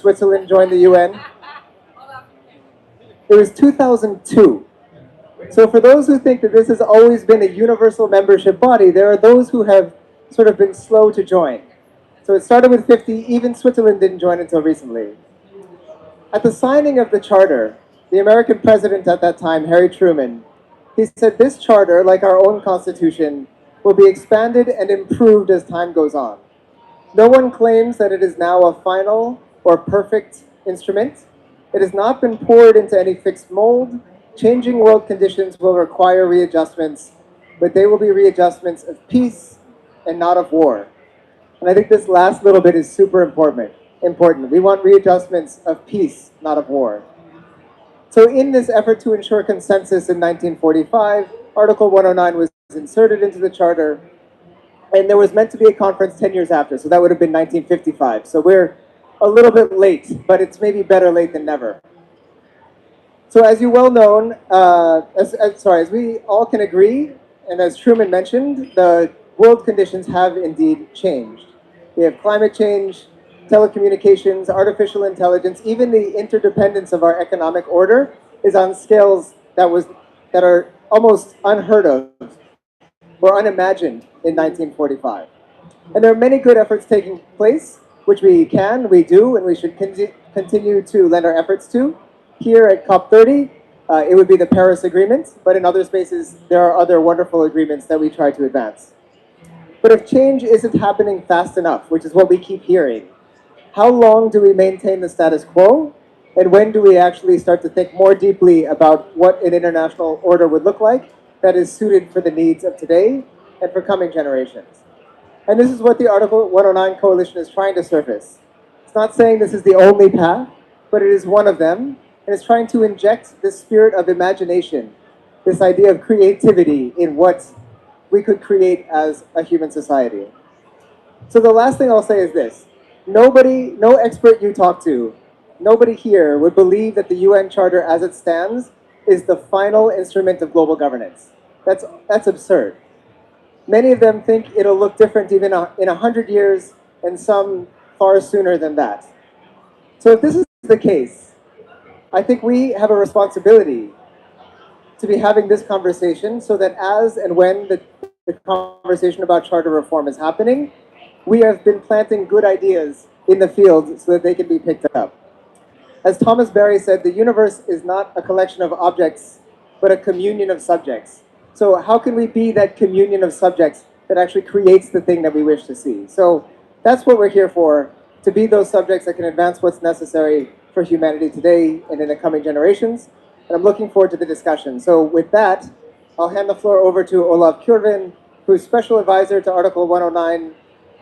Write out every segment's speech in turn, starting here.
Switzerland joined the UN? It was 2002. So for those who think that this has always been a universal membership body, there are those who have sort of been slow to join. So it started with 50, even Switzerland didn't join until recently. At the signing of the charter, the American president at that time, Harry Truman, he said this charter, like our own constitution, will be expanded and improved as time goes on. No one claims that it is now a final or perfect instrument. It has not been poured into any fixed mold. Changing world conditions will require readjustments, but they will be readjustments of peace and not of war. And I think this last little bit is super important. We want readjustments of peace, not of war. So in this effort to ensure consensus in 1945, Article 109 was inserted into the charter, and there was meant to be a conference 10 years after, so that would have been 1955. So we're a little bit late, but it's maybe better late than never. So as you well known, as we all can agree, and as Truman mentioned, the world conditions have indeed changed. We have climate change, telecommunications, artificial intelligence, even the interdependence of our economic order is on scales that are almost unheard of or unimagined in 1945. And there are many good efforts taking place, which we do, and we should continue to lend our efforts to. Here at COP30, it would be the Paris Agreement, but in other spaces, there are other wonderful agreements that we try to advance. But if change isn't happening fast enough, which is what we keep hearing, how long do we maintain the status quo? And when do we actually start to think more deeply about what an international order would look like that is suited for the needs of today and for coming generations? And this is what the Article 109 Coalition is trying to surface. It's not saying this is the only path, but it is one of them, and it's trying to inject this spirit of imagination, this idea of creativity in what we could create as a human society. So the last thing I'll say is this. No expert you talk to, nobody here would believe that the UN Charter as it stands is the final instrument of global governance. That's absurd. Many of them think it'll look different even in 100 years, and some far sooner than that. So if this is the case, I think we have a responsibility to be having this conversation so that as and when the conversation about charter reform is happening, we have been planting good ideas in the field so that they can be picked up. As Thomas Berry said, the universe is not a collection of objects, but a communion of subjects. So how can we be that communion of subjects that actually creates the thing that we wish to see? So that's what we're here for, to be those subjects that can advance what's necessary for humanity today and in the coming generations. And I'm looking forward to the discussion. So with that, I'll hand the floor over to Olav Kjørven, who's Special Advisor to Article 109.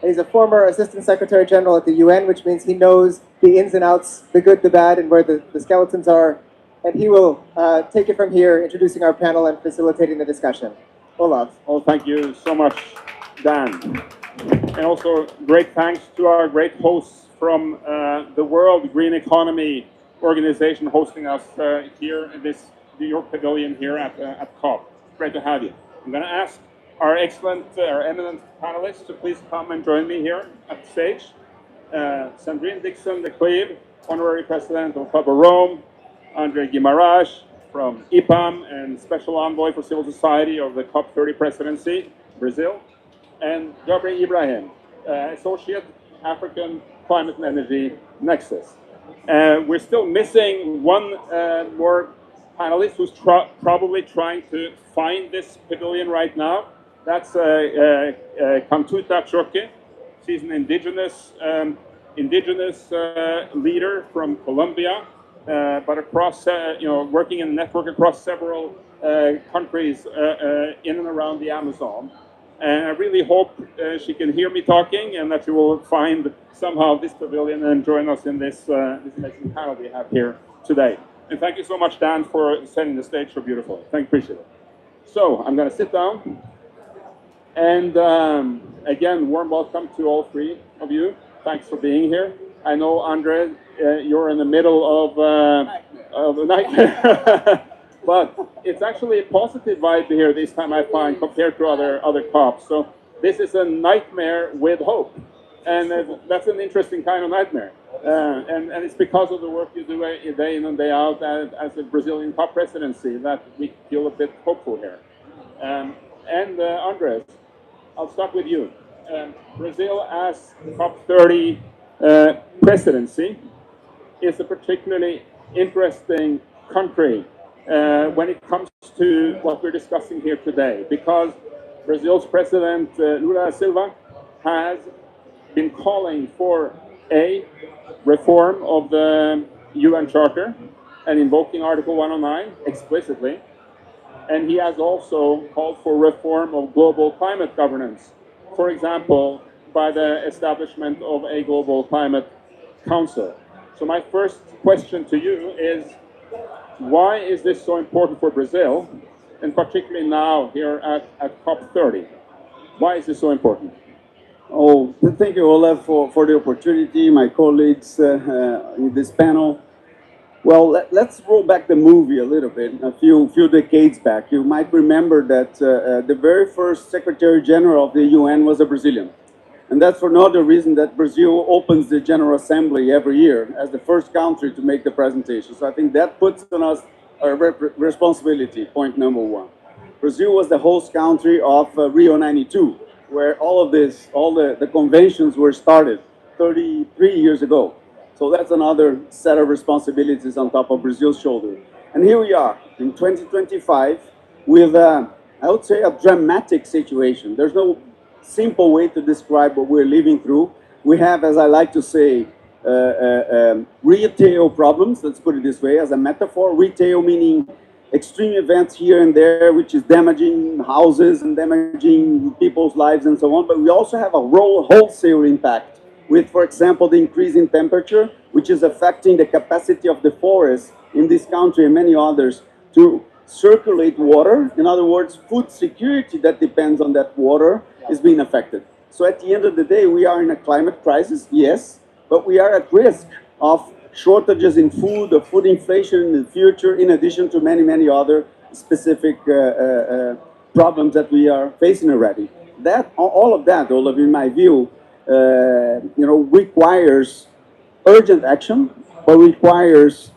He's a former Assistant Secretary General at the UN, which means he knows the ins and outs, the good, the bad, and where the skeletons are. And he will take it from here, introducing our panel and facilitating the discussion. Olav. Oh, thank you so much, Dan. And also great thanks to our great hosts from the World Green Economy Organization hosting us here in this New York pavilion here at COP. Great to have you. I'm going to ask our eminent panelists to please come and join me here at the stage. Sandrine Dixon de Cleve, Honorary President of Club of Rome, Andre Guimaraes from IPAM and Special Envoy for Civil Society of the COP30 Presidency, Brazil, and Gabriel Ibrahim, Associate African Climate and Energy Nexus. We're still missing one more panelist who's probably trying to find this pavilion right now. That's Kantuta Choque. She's an indigenous leader from Colombia, but across, working in a network across several countries in and around the Amazon. And I really hope she can hear me talking and that she will find somehow this pavilion and join us in this amazing panel we have here today. And thank you so much, Dan, for setting the stage so beautifully. Appreciate it. So I'm going to sit down. And again, warm welcome to all three of you. Thanks for being here. I know, Andre, you're in the middle of a nightmare. But it's actually a positive vibe here this time, I find, compared to other COPs. So this is a nightmare with hope. And that's an interesting kind of nightmare. And it's because of the work you do day in and day out as a Brazilian COP presidency that we feel a bit hopeful here. And Andres, I'll start with you. Brazil as COP30 presidency is a particularly interesting country when it comes to what we're discussing here today, because Brazil's president Lula da Silva has been calling for a reform of the UN Charter and invoking Article 109 explicitly, and he has also called for reform of global climate governance, for example, by the establishment of a global climate council. So my first question to you is, why is this so important for Brazil, and particularly now here at COP30? Why is this so important? Oh, thank you, Olaf, for the opportunity, my colleagues in this panel. Well, let's roll back the movie a little bit, a few decades back. You might remember that the very first Secretary General of the UN was a Brazilian. And that's for no other reason that Brazil opens the General Assembly every year as the first country to make the presentation. So I think that puts on us a responsibility, point number one. Brazil was the host country of Rio 92, where all of this, all the conventions were started 33 years ago. So that's another set of responsibilities on top of Brazil's shoulder. And here we are in 2025 with, I would say, a dramatic situation. There's no simple way to describe what we're living through. We have, as I like to say, retail problems, let's put it this way, as a metaphor. Retail meaning extreme events here and there, which is damaging houses and damaging people's lives and so on. But we also have a wholesale impact with, for example, the increase in temperature, which is affecting the capacity of the forest in this country and many others to circulate water. In other words, food security that depends on that water is being affected. So at the end of the day, we are in a climate crisis, yes, but we are at risk of shortages in food, of food inflation in the future, in addition to many, many other specific problems that we are facing already. That, all of that, Olaf, in my view, requires urgent action, but requires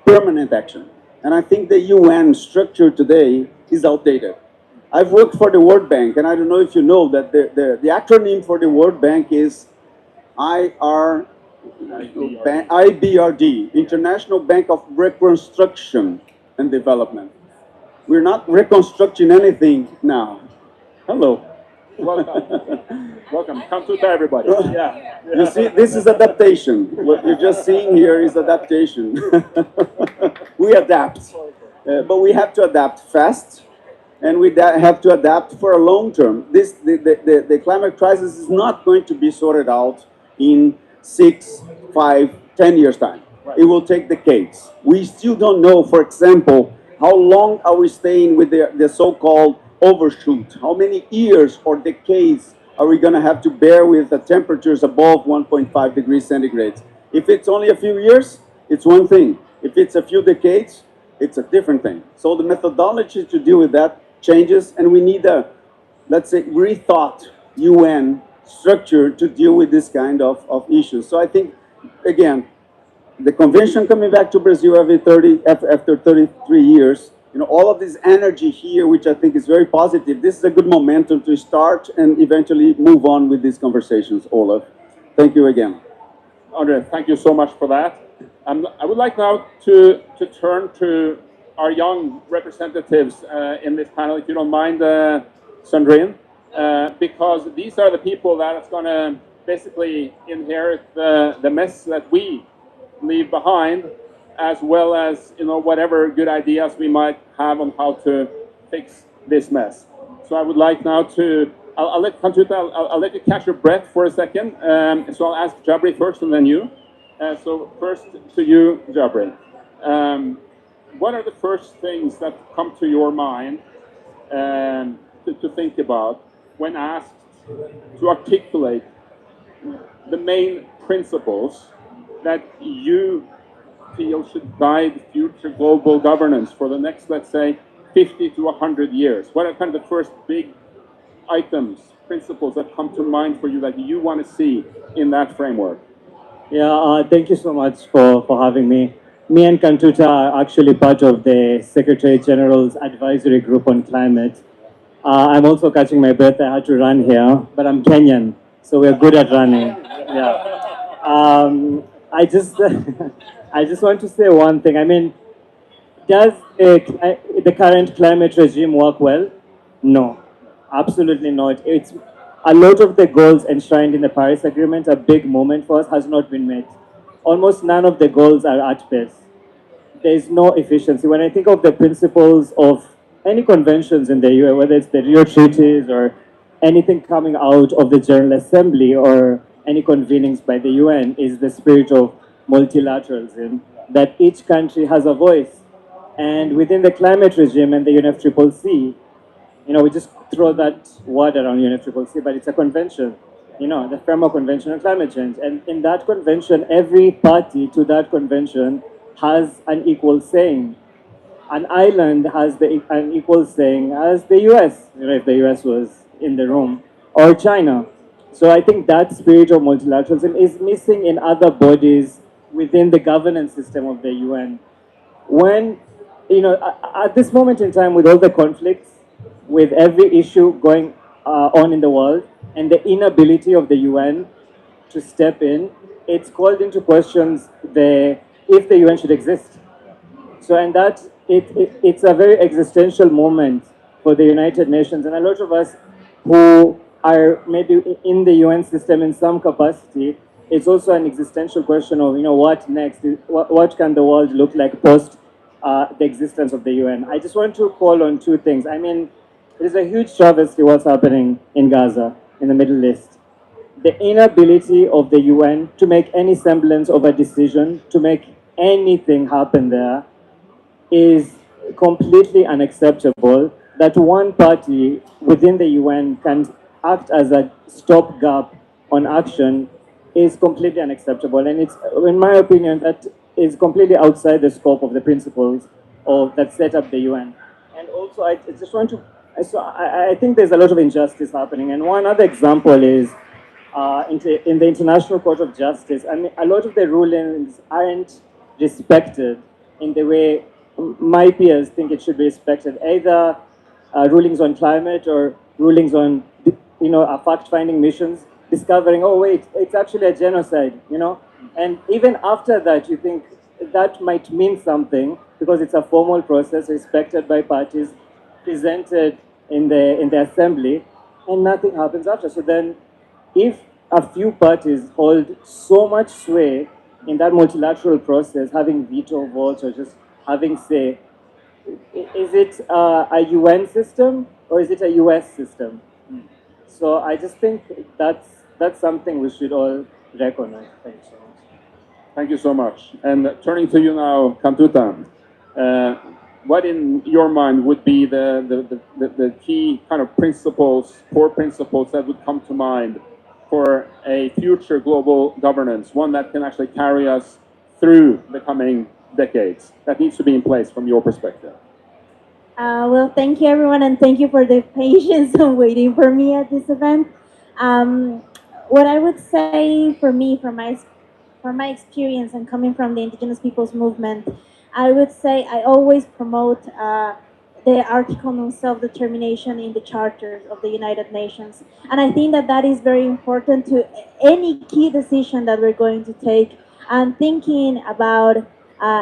permanent action. And I think the UN structure today is outdated. I've worked for the World Bank, and I don't know if you know that the acronym for the World Bank is IBRD, International Bank of Reconstruction and Development. We're not reconstructing anything now. Hello. Welcome. Welcome. Come to everybody. Yeah. You see, this is adaptation. What you're just seeing here is adaptation. We adapt, but we have to adapt fast, and we have to adapt for a long term. The climate crisis is not going to be sorted out in 6, 5, 10 years time. Right. It will take decades. We still don't know, for example, how long are we staying with the so-called overshoot? How many years or decades are we going to have to bear with the temperatures above 1.5 degrees centigrade? If it's only a few years, it's one thing. If it's a few decades, it's a different thing. So the methodology to deal with that changes, and we need a, let's say, rethought UN structure to deal with this kind of issues. So I think, again, the convention coming back to Brazil after 33 years, all of this energy here, which I think is very positive, this is a good momentum to start and eventually move on with these conversations, Olaf. Thank you again. Andre, thank you so much for that. I would like now to turn to our young representatives in this panel, if you don't mind, Sandrine, because these are the people that are going to basically inherit the mess that we leave behind, as well as whatever good ideas we might have on how to fix this mess. So I would like now to, I'll let you catch your breath for a second. So I'll ask Jabri first and then you. So first to you, Jabri. What are the first things that come to your mind to think about when asked to articulate the main principles that you feel should guide future global governance for the next, let's say, 50 to 100 years? What are kind of the first big items, principles that come to mind for you that you want to see in that framework? Yeah, thank you so much for having me. Me and Kantuta are actually part of the Secretary General's advisory group on climate. I'm also catching my breath. I had to run here, but I'm Kenyan, so we're good at running. Yeah. I just, I just want to say one thing. I mean, does the current climate regime work well? No, absolutely not. It's a lot of the goals enshrined in the Paris Agreement, a big moment for us, has not been met. Almost none of the goals are at pace. There is no efficiency. When I think of the principles of any conventions in the UN, whether it's the Rio Treaties or anything coming out of the General Assembly or any convenings by the UN, is the spirit of multilateralism, that each country has a voice. And within the climate regime and the UNFCCC, we just throw that word around UNFCCC, but it's a convention, the Framework Convention on Climate Change. And in that convention, every party to that convention has an equal saying. An island has an equal saying as the US, if the US was in the room, or China. So I think that spirit of multilateralism is missing in other bodies within the governance system of the UN. When, at this moment in time, with all the conflicts, with every issue going on in the world, and the inability of the UN to step in, it's called into questions if the UN should exist. So, and that it's a very existential moment for the United Nations, and a lot of us who are maybe in the UN system in some capacity, it's also an existential question of what next? What can the world look like post the existence of the UN? I just want to call on two things. I mean, it is a huge travesty what's happening in Gaza, in the Middle East. The inability of the UN to make any semblance of a decision, to make anything happen there, is completely unacceptable. That one party within the UN can act as a stopgap on action is completely unacceptable. And it's, in my opinion, that is completely outside the scope of the principles that set up the UN. And also, I just want to, so I think there's a lot of injustice happening. And one other example is in the International Court of Justice. I mean, a lot of the rulings aren't respected in the way my peers think it should be respected. Either rulings on climate or rulings on, fact-finding missions, discovering, oh wait, it's actually a genocide, And even after that, you think that might mean something because it's a formal process respected by parties, presented in the assembly, and nothing happens after. So then, if a few parties hold so much sway in that multilateral process, having veto votes or just having say, is it a UN system or is it a US system? So I just think that's something we should all recognize. Thank you so much. Thank you so much. And turning to you now, Kantuta, what in your mind would be the key kind of principles, core principles that would come to mind for a future global governance, one that can actually carry us through the coming decades, that needs to be in place from your perspective? Well, thank you everyone, and thank you for the patience of waiting for me at this event. What I would say for me, from my experience and coming from the Indigenous Peoples Movement, I would say I always promote the Article on Self-Determination in the charters of the United Nations. And I think that that is very important to any key decision that we're going to take, and thinking about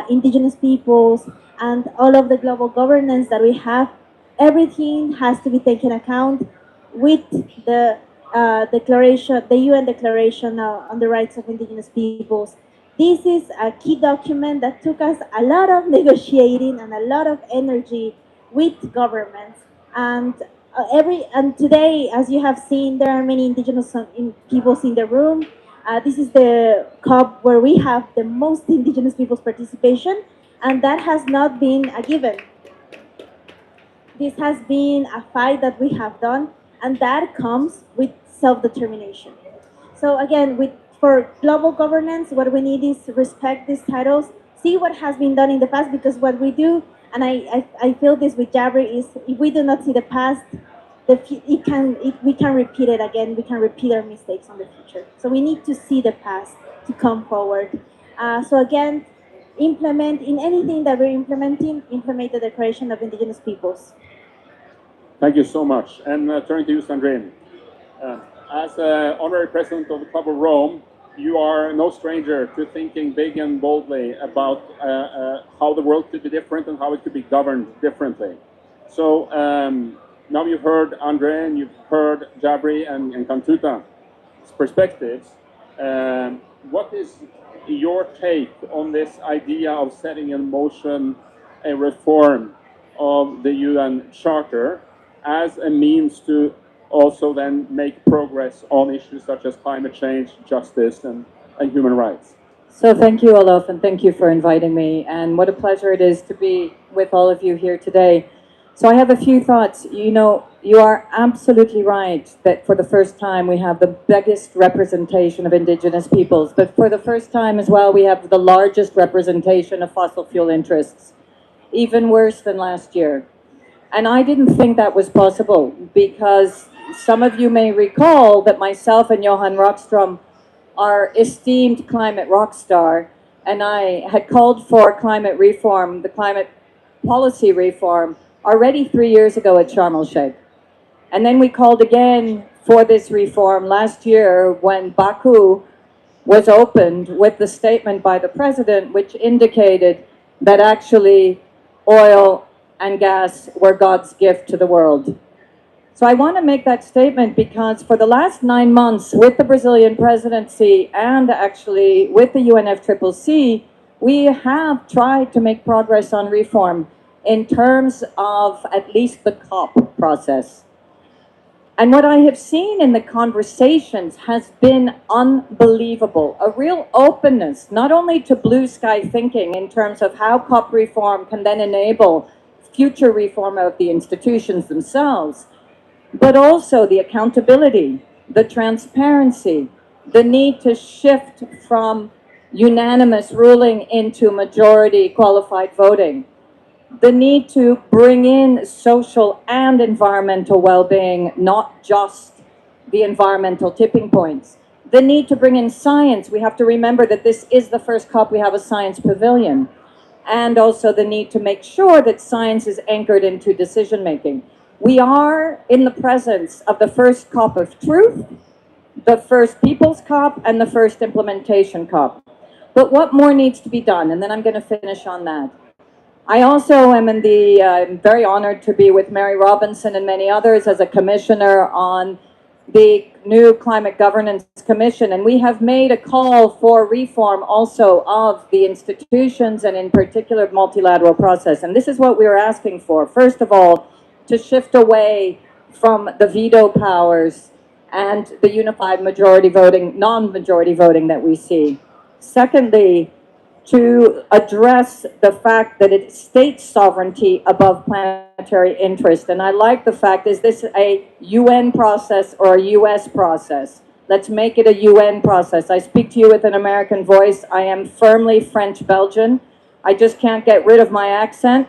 Indigenous peoples and all of the global governance that we have. Everything has to be taken account with the declaration, the UN Declaration on the Rights of Indigenous Peoples. This is a key document that took us a lot of negotiating and a lot of energy with governments. And today, as you have seen, there are many indigenous peoples in the room. This is the COP where we have the most indigenous peoples participation, and that has not been a given. This has been a fight that we have done, and that comes with self-determination. So again, for global governance, what we need is to respect these titles, see what has been done in the past, because what we do, and I feel this with Jabri, is if we do not see the past, we can repeat it again. We can repeat our mistakes on the future. So we need to see the past to come forward. So again, implement in anything that we're implementing, implement the Declaration of Indigenous Peoples. Thank you so much. And turning to you, Sandrine. As honorary president of the Club of Rome, you are no stranger to thinking big and boldly about how the world could be different and how it could be governed differently. So now you've heard Andre and you've heard Jabri and Kantuta's perspectives. What is your take on this idea of setting in motion a reform of the UN Charter as a means to also then make progress on issues such as climate change, justice, and human rights? So thank you, Olof, and thank you for inviting me. And what a pleasure it is to be with all of you here today. So I have a few thoughts. You know, you are absolutely right that for the first time we have the biggest representation of Indigenous peoples, but for the first time as well we have the largest representation of fossil fuel interests, even worse than last year. And I didn't think that was possible because some of you may recall that myself and Johan Rockström are esteemed climate rock star, and I had called for climate reform, the climate policy reform, already 3 years ago at Sharm el-Sheikh. And then we called again for this reform last year when Baku was opened with the statement by the president which indicated that actually oil and gas were God's gift to the world. So I want to make that statement because for the last 9 months with the Brazilian presidency and actually with the UNFCCC, we have tried to make progress on reform in terms of at least the COP process. And what I have seen in the conversations has been unbelievable. A real openness, not only to blue sky thinking in terms of how COP reform can then enable future reform of the institutions themselves, but also the accountability, the transparency, the need to shift from unanimous ruling into majority qualified voting, the need to bring in social and environmental well-being, not just the environmental tipping points, the need to bring in science. We have to remember that this is the first COP we have a science pavilion, and also the need to make sure that science is anchored into decision-making. We are in the presence of the first COP of truth, the first People's COP, and the first implementation COP. But what more needs to be done? And then I'm going to finish on that. I also am I'm very honored to be with Mary Robinson and many others as a commissioner on the new Climate Governance Commission, and we have made a call for reform also of the institutions and in particular multilateral process. And this is what we are asking for. First of all, to shift away from the veto powers and the unified majority voting, non-majority voting that we see. Secondly, to address the fact that it's state sovereignty above planetary interest. And I like the fact, is this a UN process or a US process? Let's make it a UN process. I speak to you with an American voice. I am firmly French-Belgian. I just can't get rid of my accent.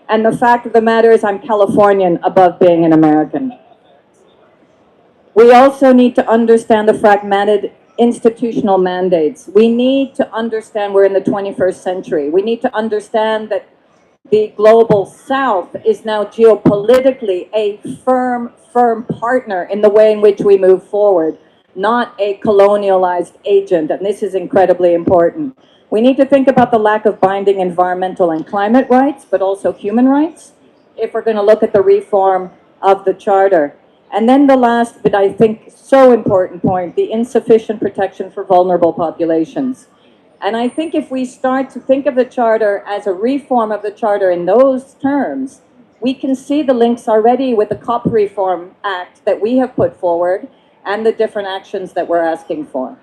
And the fact of the matter is I'm Californian above being an American. We also need to understand the fragmented institutional mandates. We need to understand we're in the 21st century. We need to understand that the global south is now geopolitically a firm partner in the way in which we move forward, not a colonialized agent, and this is incredibly important. We need to think about the lack of binding environmental and climate rights, but also human rights, if we're going to look at the reform of the Charter. And then the last, but I think so important point, the insufficient protection for vulnerable populations. And I think if we start to think of the Charter as a reform of the Charter in those terms, we can see the links already with the COP Reform Act that we have put forward and the different actions that we're asking for.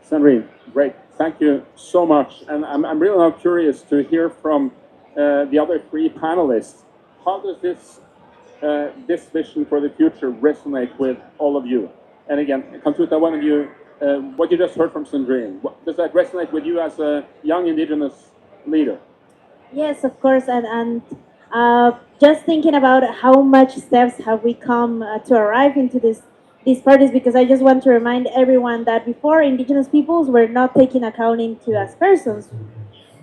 Sandrine, great. Thank you so much. And I'm really now curious to hear from the other three panelists. How does this vision for the future resonate with all of you? And again, Kantuta, one of you, what you just heard from Sandrine, does that resonate with you as a young Indigenous leader? Yes, of course, and Just thinking about how much steps have we come to arrive into these parties, because I just want to remind everyone that before, indigenous peoples were not taken account into as persons.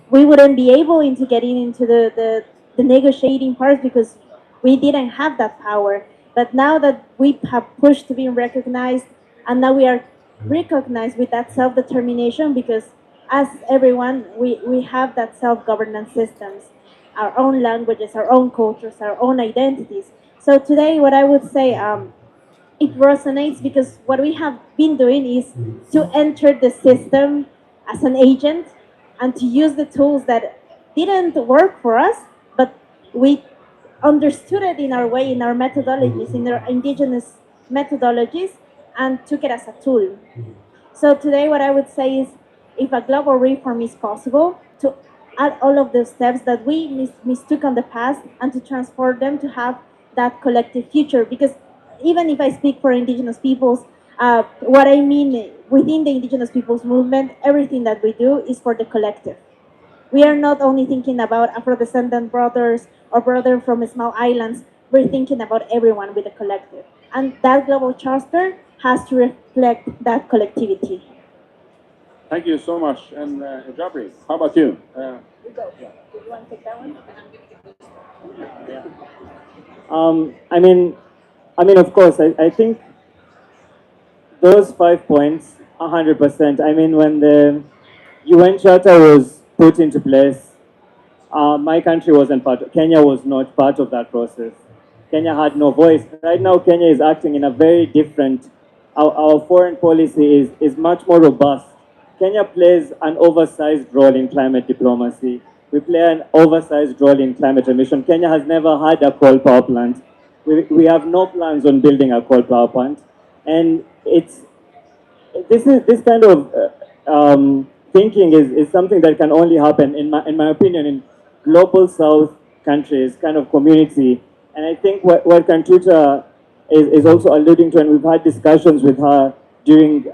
We wouldn't be able into getting into the negotiating parts because we didn't have that power. But now that we have pushed to be recognized, and now we are recognized with that self-determination, because as everyone, we have that self-governance systems, our own languages, our own cultures, our own identities. So today, what I would say, it resonates because what we have been doing is to enter the system as an agent and to use the tools that didn't work for us, but we understood it in our way, in our methodologies, in our indigenous methodologies, and took it as a tool. So today, what I would say is, if a global reform is possible, to add all of the steps that we mistook on the past and to transform them to have that collective future. Because even if I speak for indigenous peoples, what I mean within the indigenous peoples movement, everything that we do is for the collective. We are not only thinking about Afro-descendant brothers or brothers from small islands, we're thinking about everyone with the collective. And that global charter has to reflect that collectivity. Thank you so much. And Jabri, how about you? You go. Do you want to take that one? I mean, of course, I think those 5 points, 100%. I mean, when the UN Charter was put into place, my country wasn't part. Kenya was not part of that process. Kenya had no voice. Right now, Kenya is acting in a very different. Our foreign policy is much more robust. Kenya plays an oversized role in climate diplomacy. We play an oversized role in climate emission. Kenya has never had a coal power plant. We have no plans on building a coal power plant. And this kind of thinking is something that can only happen, in my opinion, in global South countries, kind of community. And I think what Kantuta is also alluding to, and we've had discussions with her during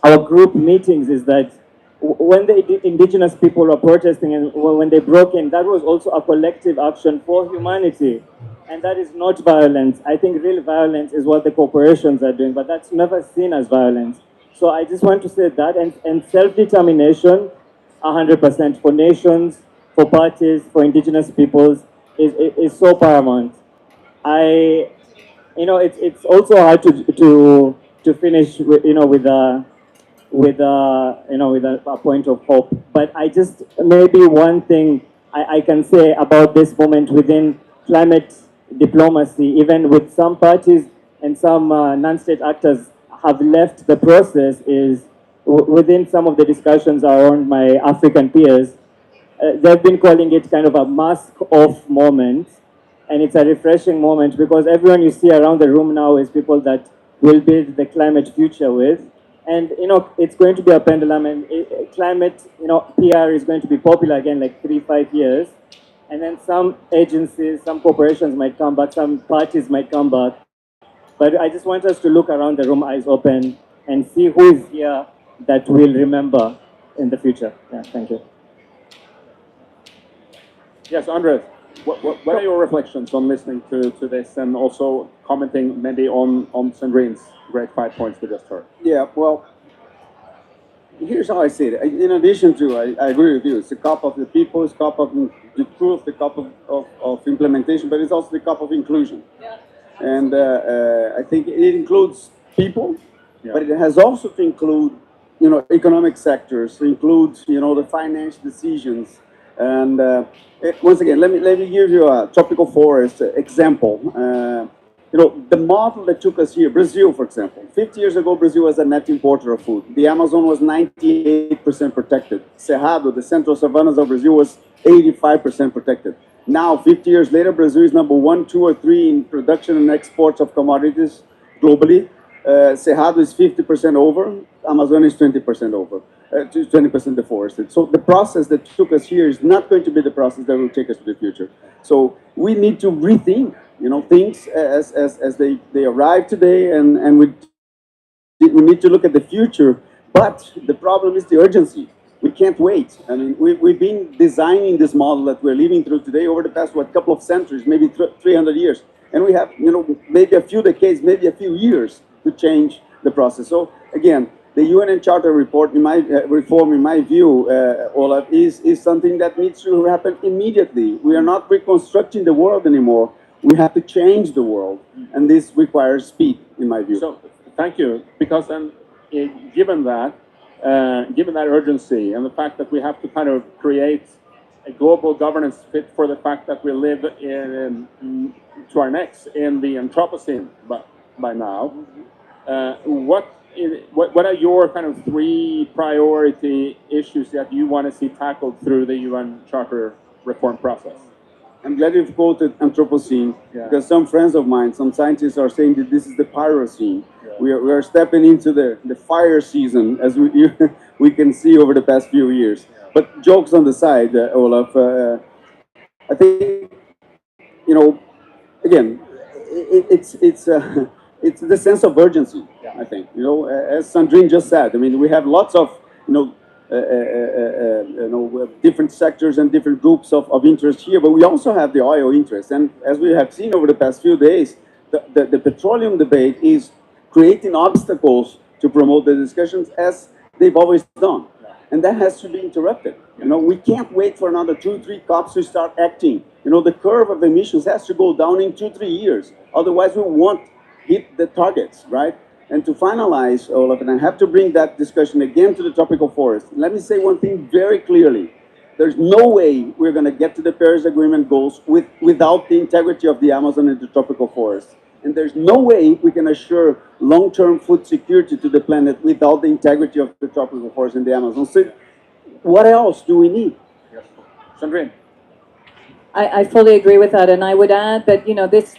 our group meetings, is that when the indigenous people were protesting and when they broke in, that was also a collective action for humanity. And that is not violence. I think real violence is what the corporations are doing, but that's never seen as violence. So I just want to say that, and self-determination, 100% for nations, for parties, for indigenous peoples, is so paramount. It's also hard to finish with, with a point of hope. But I just, maybe one thing I can say about this moment within climate diplomacy, even with some parties and some non-state actors have left the process, is within some of the discussions around my African peers, they've been calling it kind of a mask off moment. And it's a refreshing moment because everyone you see around the room now is people that will build the climate future with. And, it's going to be a pendulum, and climate, PR is going to be popular again, like 3-5 years. And then some agencies, some corporations might come back, some parties might come back. But I just want us to look around the room, eyes open, and see who is here that we'll remember in the future. Yeah, thank you. Yes, Andres, what are your reflections on listening to this, and also commenting maybe on Sandrine's great 5 points we just heard? Yeah, well, here's how I see it. In addition to, I agree with you, it's a cup of the people, it's a cup of the truth, the cup of implementation, but it's also the cup of inclusion. Yeah. And I think it includes people, yeah, but it has also to include, economic sectors, to include, the financial decisions. And once again, let me give you a tropical forest example. The model that took us here, Brazil, for example. 50 years ago, Brazil was a net importer of food. The Amazon was 98% protected. Cerrado, the central savannas of Brazil, was 85% protected. Now, 50 years later, Brazil is number 1, 2, or 3 in production and exports of commodities globally. Cerrado is 50% over. Amazon is 20% over. 20% deforested. So the process that took us here is not going to be the process that will take us to the future. So we need to rethink, things as they arrive today, and we need to look at the future. But the problem is the urgency. we can't wait. I mean, we've been designing this model that we're living through today over the past, what, couple of centuries, maybe 300 years. And we have, maybe a few decades, maybe a few years to change the process. So again, the UN Charter report, reform, in my view, Olaf, is something that needs to happen immediately. We are not reconstructing the world anymore. We have to change the world. And this requires speed, in my view. So, thank you. Because then, given that urgency and the fact that we have to kind of create a global governance fit for the fact that we live to our necks in the Anthropocene by now, what are your kind of 3 priority issues that you want to see tackled through the UN Charter reform process? I'm glad you've quoted Anthropocene, because some friends of mine, some scientists are saying that this is the Pyrocene. Yeah. We are stepping into the fire season, as we can see over the past few years. Yeah. But jokes on the side, Olaf, I think, again, it's the sense of urgency, I think. As Sandrine just said, I mean, we have lots of, different sectors and different groups of interest here, but we also have the oil interest. And as we have seen over the past few days, the petroleum debate is creating obstacles to promote the discussions as they've always done. And that has to be interrupted. We can't wait for another 2-3 COPs to start acting. The curve of emissions has to go down in 2-3 years. Otherwise, we won't hit the targets, right? And to finalize, Olaf, and I have to bring that discussion again to the tropical forest. Let me say one thing very clearly. There's no way we're going to get to the Paris Agreement goals without the integrity of the Amazon and the tropical forest. And there's no way we can assure long-term food security to the planet without the integrity of the tropical forest and the Amazon. So what else do we need? Yes. Sandrine. I fully agree with that, and I would add that,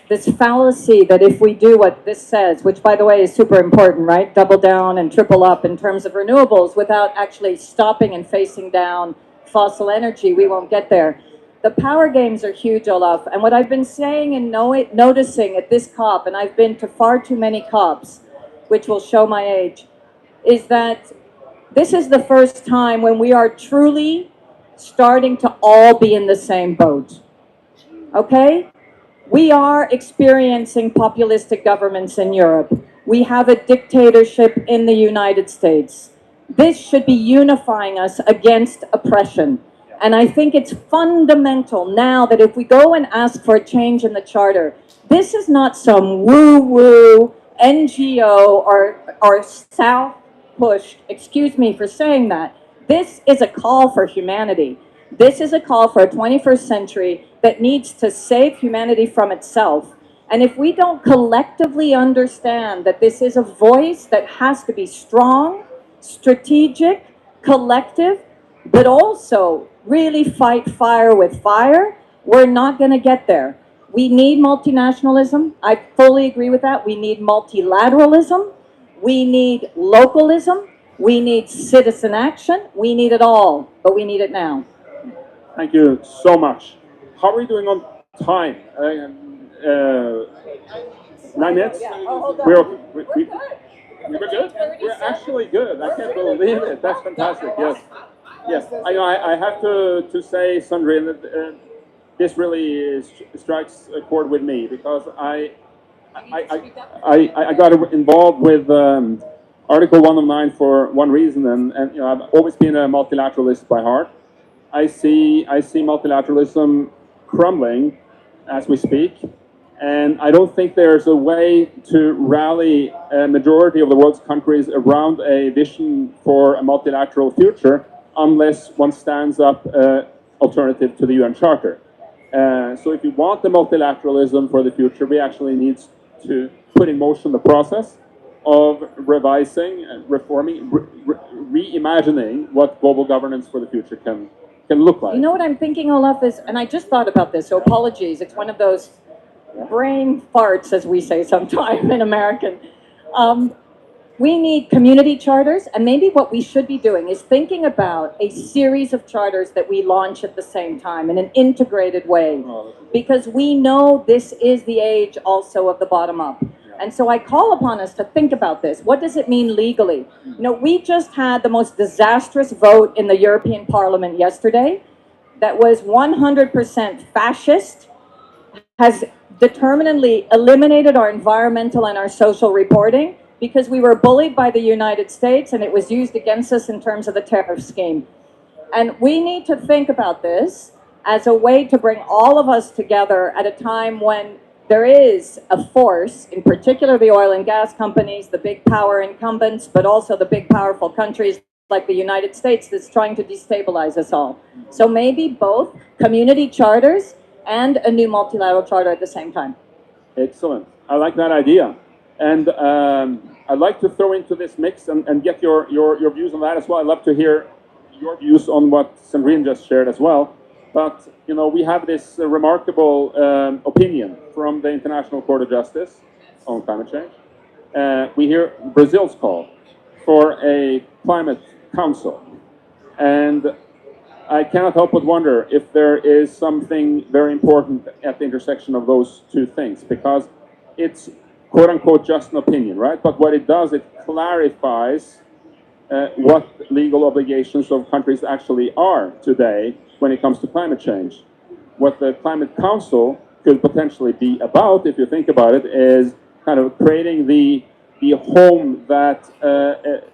this fallacy that if we do what this says, which by the way is super important, right? Double down and triple up in terms of renewables without actually stopping and facing down fossil energy, we won't get there. The power games are huge, Olaf, and what I've been saying and noticing at this COP, and I've been to far too many COPs, which will show my age, is that this is the first time when we are truly starting to all be in the same boat, okay? We are experiencing populistic governments in Europe. We have a dictatorship in the United States. This should be unifying us against oppression. And I think it's fundamental now that if we go and ask for a change in the Charter, this is not some woo-woo NGO or South-pushed, excuse me for saying that. This is a call for humanity. This is a call for a 21st century that needs to save humanity from itself. And if we don't collectively understand that this is a voice that has to be strong, strategic, collective, but also really fight fire with fire, we're not going to get there. We need multinationalism. I fully agree with that. We need multilateralism. We need localism. We need citizen action. We need it all, but we need it now. Thank you so much. How are we doing on time? 9 minutes? Yeah. Oh, hold on. We're good. We're good? We're actually good. I can't believe it. That's fantastic. Yes. Yes. I have to say, Sandrine, that this really strikes a chord with me, because I got involved with Article 109 for one reason, and I've always been a multilateralist by heart. I see multilateralism crumbling as we speak, and I don't think there's a way to rally a majority of the world's countries around a vision for a multilateral future unless one stands up alternative to the UN Charter. So if you want the multilateralism for the future, we actually need to put in motion the process of revising, reforming, reimagining what global governance for the future can look like. You know what I'm thinking, Olaf, is, and I just thought about this, so apologies, it's one of those brain farts, as we say sometime in American. We need community charters, and maybe what we should be doing is thinking about a series of charters that we launch at the same time in an integrated way, because we know this is the age also of the bottom up. And so I call upon us to think about this. What does it mean legally? You know, we just had the most disastrous vote in the European Parliament yesterday that was 100% fascist, has determinedly eliminated our environmental and our social reporting because we were bullied by the United States and it was used against us in terms of the tariff scheme. And we need to think about this as a way to bring all of us together at a time when there is a force, in particular the oil and gas companies, the big power incumbents, but also the big powerful countries like the United States that's trying to destabilize us all. So maybe both community charters and a new multilateral charter at the same time. Excellent. I like that idea. And I'd like to throw into this mix and get your views on that as well. I'd love to hear your views on what Sandrine just shared as well. But, you know, we have this remarkable opinion from the International Court of Justice on climate change. We hear Brazil's call for a climate council. And I cannot help but wonder if there is something very important at the intersection of those two things, because it's quote unquote just an opinion, right? But what it does, it clarifies what legal obligations of countries actually are today when it comes to climate change. What the Climate Council could potentially be about, if you think about it, is kind of creating the home that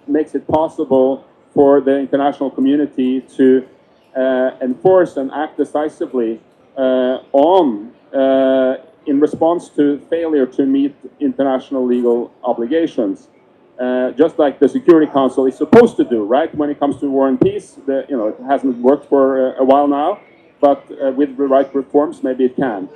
makes it possible for the international community to enforce and act decisively in response to failure to meet international legal obligations. Just like the Security Council is supposed to do, right? When it comes to war and peace, it hasn't worked for a while now, but with the right reforms, maybe it can.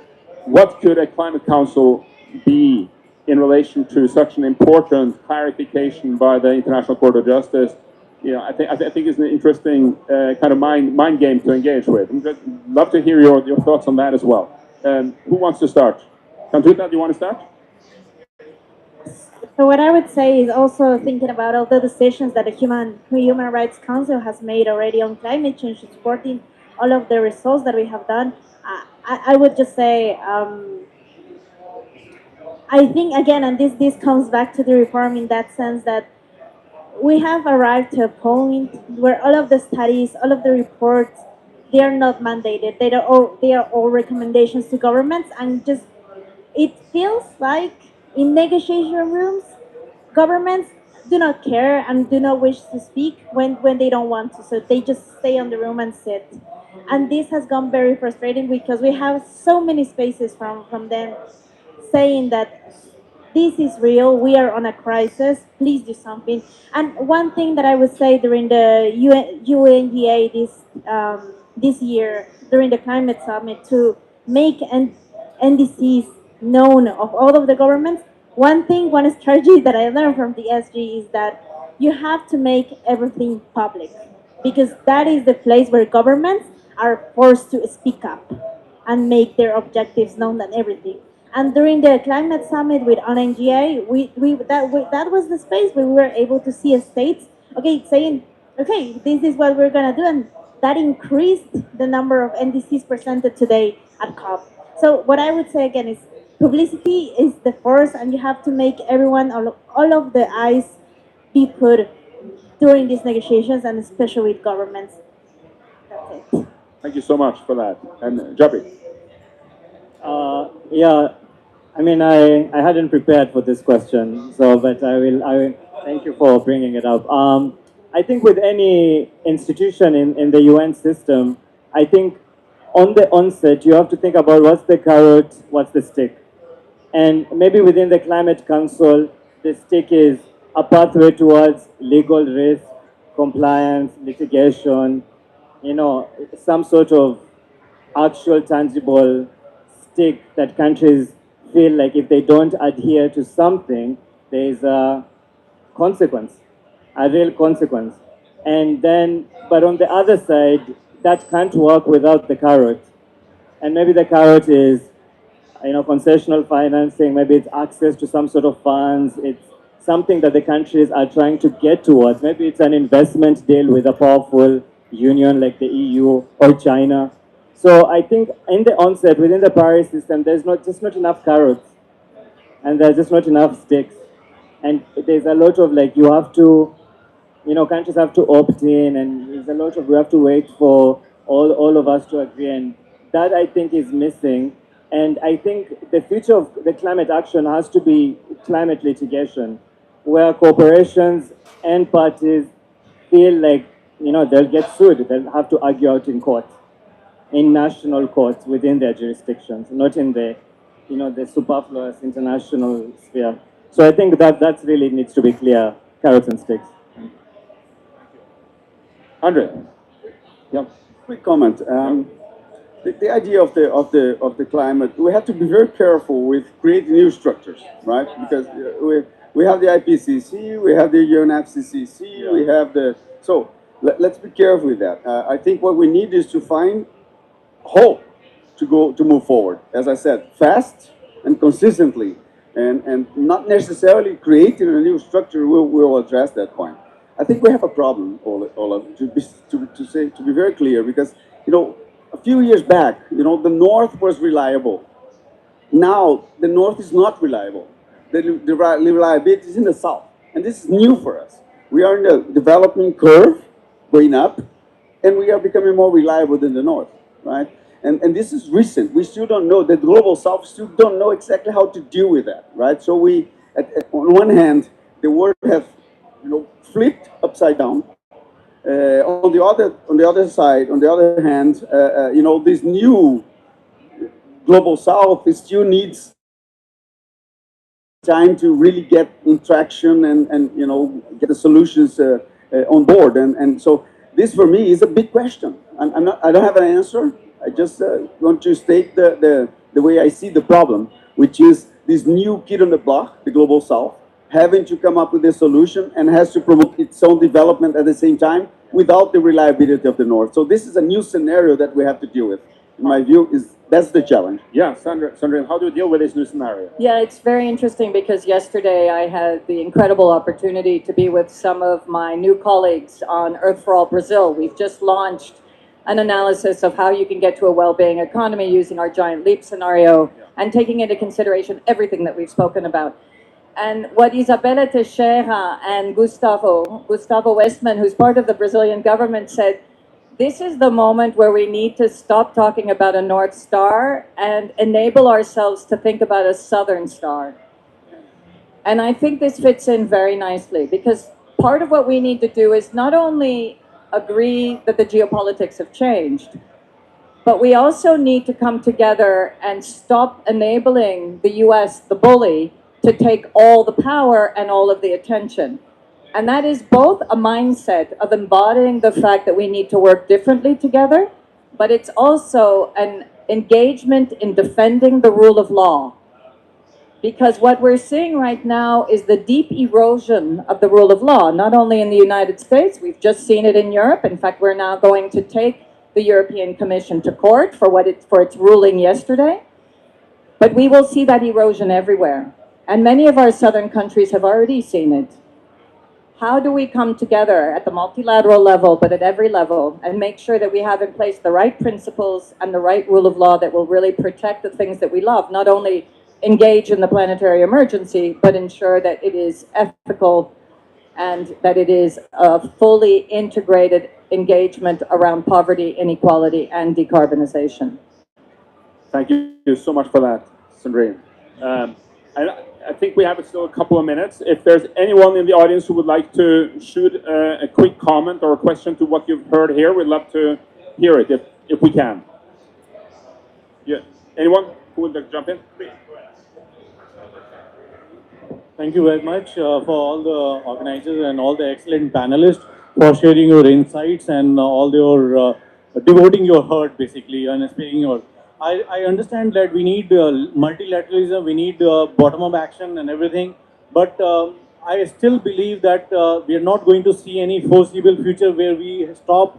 What could a climate council be in relation to such an important clarification by the International Court of Justice? You know, I think it's an interesting kind of mind game to engage with. I'd love to hear your thoughts on that as well. Who wants to start? Kantuta, do you want to start? So what I would say is also thinking about all the decisions that the Human Rights Council has made already on climate change, supporting all of the results that we have done. I would just say, I think again, and this comes back to the reform in that sense that we have arrived to a point where all of the studies, all of the reports, they are not mandated. They are all recommendations to governments, and just it feels like in negotiation rooms, governments do not care and do not wish to speak when they don't want to. So they just stay on the room and sit. And this has gone very frustrating because we have so many spaces from them saying that this is real, we are on a crisis, please do something. And one thing that I would say during the UNGA this year, during the climate summit, to make NDCs known of all of the governments, one strategy that I learned from the SG is that you have to make everything public, because that is the place where governments are forced to speak up and make their objectives known and everything. And during the climate summit with UNGA, that was the space where we were able to see states, saying, okay, this is what we're gonna do, and that increased the number of NDCs presented today at COP. So what I would say again is publicity is the force, and you have to make everyone, all of the eyes be put during these negotiations, and especially with governments. That's it. Thank you so much for that. And Jabi. Yeah, I mean, I hadn't prepared for this question, but I will thank you for bringing it up. I think with any institution in the UN system, I think on the onset, you have to think about what's the carrot, what's the stick. And maybe within the Climate Council, the stick is a pathway towards legal risk, compliance, litigation, some sort of actual tangible stick that countries feel like if they don't adhere to something, there is a consequence, a real consequence. And then, but on the other side, that can't work without the carrot. And maybe the carrot is, concessional financing, maybe it's access to some sort of funds, it's something that the countries are trying to get towards. Maybe it's an investment deal with a powerful union like the EU or China. So I think in the onset, within the Paris system, there's just not enough carrots. and there's just not enough stakes. And there's a lot of like, you have to, countries have to opt in, and there's a lot of, we have to wait for all of us to agree, and that I think is missing. And I think the future of the climate action has to be climate litigation, where corporations and parties feel like, they'll get sued, they'll have to argue out in court, in national courts within their jurisdictions, not in the, the superfluous international sphere. So I think that really needs to be clear, carrots and sticks. Andre. Yeah. Quick comment. The idea of the climate, we have to be very careful with creating new structures, right? Because we have the IPCC, we have the UNFCCC, we have the let's be careful with that. I think what we need is to find hope to move forward. As I said, fast and consistently, and not necessarily creating a new structure will address that point. I think we have a problem, Olaf, to be very clear, because a few years back, the North was reliable. Now the North is not reliable. The reliability is in the South, and this is new for us. We are in the development curve, going up, and we are becoming more reliable than the North, right? And this is recent. We still don't know, the global South still don't know exactly how to deal with that, right? So we, on one hand, the world have, flipped upside down. On the other hand, this new global South still needs time to really get in traction and get the solutions on board. And so this for me is a big question. I don't have an answer. I just want to state the way I see the problem, which is this new kid on the block, the global South, having to come up with a solution and has to promote its own development at the same time without the reliability of the North. So this is a new scenario that we have to deal with. In my view, that's the challenge. Yeah, Sandrine, how do you deal with this new scenario? Yeah, it's very interesting because yesterday I had the incredible opportunity to be with some of my new colleagues on Earth for All Brazil. We've just launched an analysis of how you can get to a well-being economy using our giant leap scenario and taking into consideration everything that we've spoken about. And what Isabella Teixeira and Gustavo Westman, who's part of the Brazilian government, said, this is the moment where we need to stop talking about a North Star and enable ourselves to think about a Southern Star. And I think this fits in very nicely because part of what we need to do is not only agree that the geopolitics have changed, but we also need to come together and stop enabling the US, the bully, to take all the power and all of the attention. And that is both a mindset of embodying the fact that we need to work differently together, but it's also an engagement in defending the rule of law. Because what we're seeing right now is the deep erosion of the rule of law, not only in the United States, we've just seen it in Europe. In fact, we're now going to take the European Commission to court for its ruling yesterday. But we will see that erosion everywhere. And many of our southern countries have already seen it. How do we come together at the multilateral level, but at every level, and make sure that we have in place the right principles and the right rule of law that will really protect the things that we love, not only engage in the planetary emergency, but ensure that it is ethical and that it is a fully integrated engagement around poverty, inequality, and decarbonization. Thank you so much for that, Sandrine. I think we have still a couple of minutes. If there's anyone in the audience who would like to shoot a quick comment or a question to what you've heard here, we'd love to hear it if we can. Yeah. Anyone who would like to jump in? Please. Thank you very much for all the organizers and all the excellent panelists for sharing your insights and all your devoting your heart basically and speaking your. I understand that we need multilateralism, we need bottom-up action and everything, but I still believe that we are not going to see any foreseeable future where we stop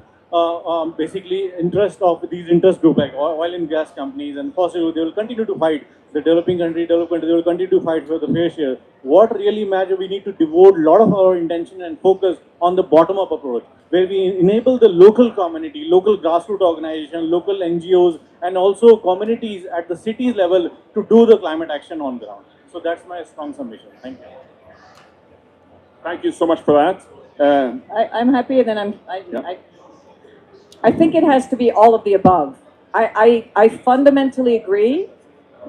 basically interest of these interest groups like oil and gas companies and fossil. They will continue to fight. The developing country, they will continue to fight for the fair share. What really matters, we need to devote a lot of our intention and focus on the bottom-up approach, where we enable the local community, local grassroots organizations, local NGOs, and also communities at the cities level to do the climate action on ground. So that's my strong submission. Thank you. Thank you so much for that. I'm happy, and then Yeah. I think it has to be all of the above. I fundamentally agree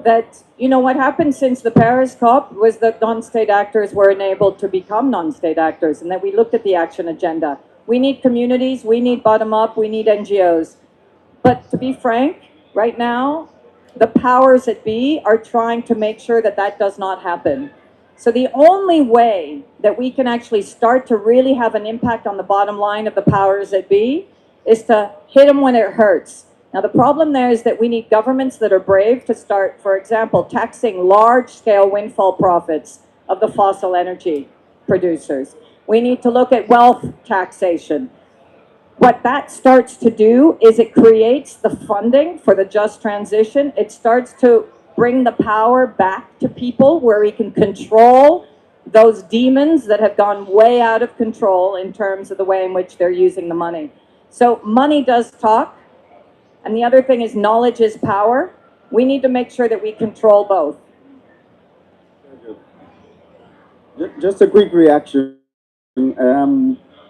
that, you know, what happened since the Paris COP was that non-state actors were enabled to become non-state actors, and that we looked at the action agenda. We need communities, we need bottom-up, we need NGOs. But to be frank, right now, the powers that be are trying to make sure that that does not happen. So the only way that we can actually start to really have an impact on the bottom line of the powers that be is to hit them when it hurts. Now, the problem there is that we need governments that are brave to start, for example, taxing large-scale windfall profits of the fossil energy producers. We need to look at wealth taxation. What that starts to do is it creates the funding for the just transition. It starts to bring the power back to people where we can control those demons that have gone way out of control in terms of the way in which they're using the money. So money does talk. And the other thing is knowledge is power. We need to make sure that we control both. Just a quick reaction.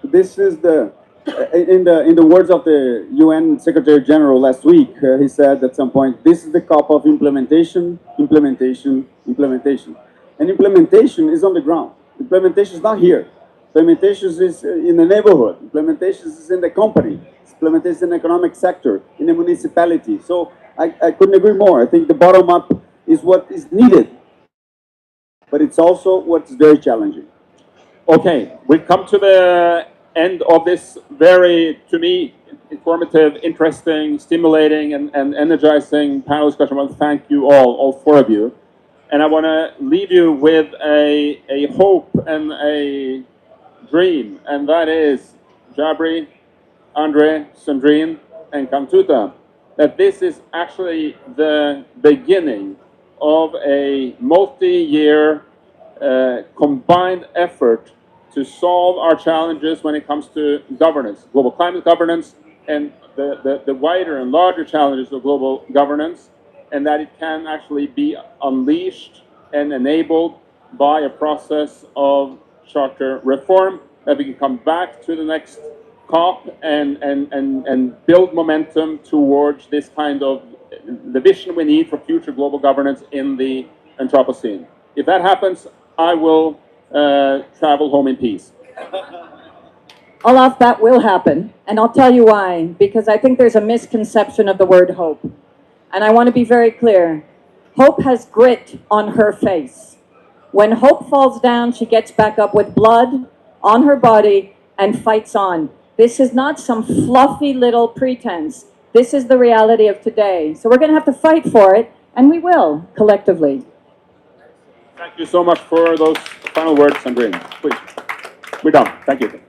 This is in the words of the UN Secretary General last week. He said at some point, "This is the COP of implementation, implementation, implementation." And implementation is on the ground. Implementation is not here. Implementation is in the neighborhood. Implementation is in the company. Implementation in the economic sector, in the municipality. So I couldn't agree more. I think the bottom up is what is needed, but it's also what's very challenging. Okay, we've come to the end of this very, to me, informative, interesting, stimulating, and energizing panel discussion. I want to thank you all four of you. And I want to leave you with a hope and a dream, and that is, Jabri, Andre, Sandrine, and Kamtuta, that this is actually the beginning of a multi-year combined effort to solve our challenges when it comes to governance, global climate governance, and the wider and larger challenges of global governance, and that it can actually be unleashed and enabled by a process of charter reform, that we can come back to the next COP and build momentum towards this kind of the vision we need for future global governance in the Anthropocene. If that happens, I will travel home in peace. Olaf, that will happen, and I'll tell you why. Because I think there's a misconception of the word hope. And I want to be very clear. Hope has grit on her face. When hope falls down, she gets back up with blood on her body and fights on. This is not some fluffy little pretense. This is the reality of today. So we're going to have to fight for it, and we will, collectively. Thank you so much for those final words, Sandrine. Please. We're done. Thank you.